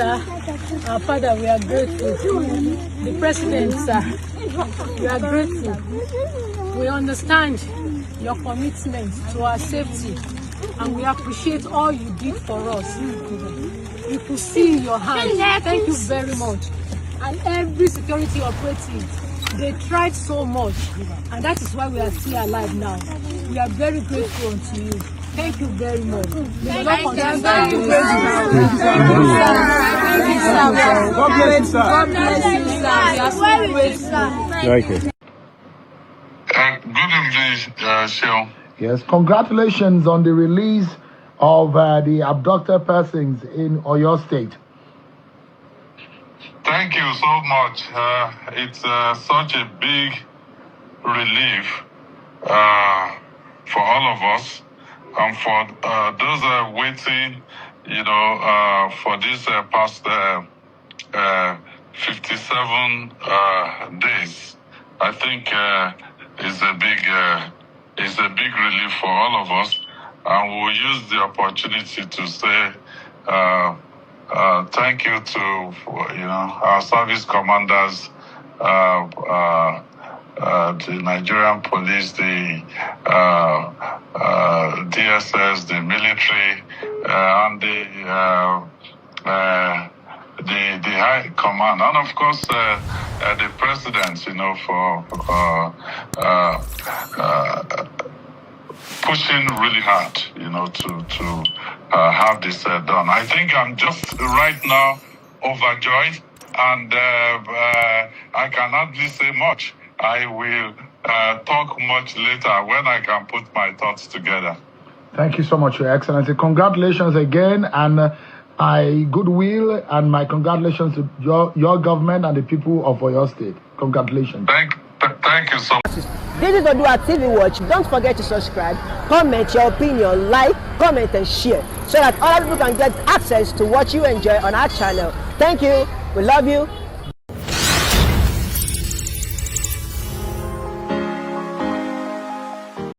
sir. Our Father, we are grateful. The President, sir, we are grateful. We understand your commitment to our safety, and we appreciate all you did for us. We could see your hand. Thank you very much. And every security operative, they tried so much, and that is why we are still alive now. We are very grateful to you. Thank you very much. Thank you, sir. God bless you, sir. We are so grateful. Thank you. Good evening, Sean. Yes, congratulations on the release of the abducted persons in Oyo State. Thank you so much. It's such a big relief for all of us, and for those waiting, for this past 57 days. I think is a big relief for all of us, and we'll use the opportunity to say thank you to our service commanders, the Nigerian police, the DSS, the military, and the high command, and of course the president, for pushing really hard, to have this done. I think I'm just right now overjoyed, and I can hardly say much. I will talk much later when I can put my thoughts together. Thank you so much, Your Excellency. Congratulations again, and my goodwill and my congratulations to your government and the people of Oyo State. Congratulations. Thank you so much. This is ODUA TV Watch. Don't forget to subscribe, comment your opinion, like, comment and share, so that other people can get access to what you enjoy on our channel. Thank you. We love you.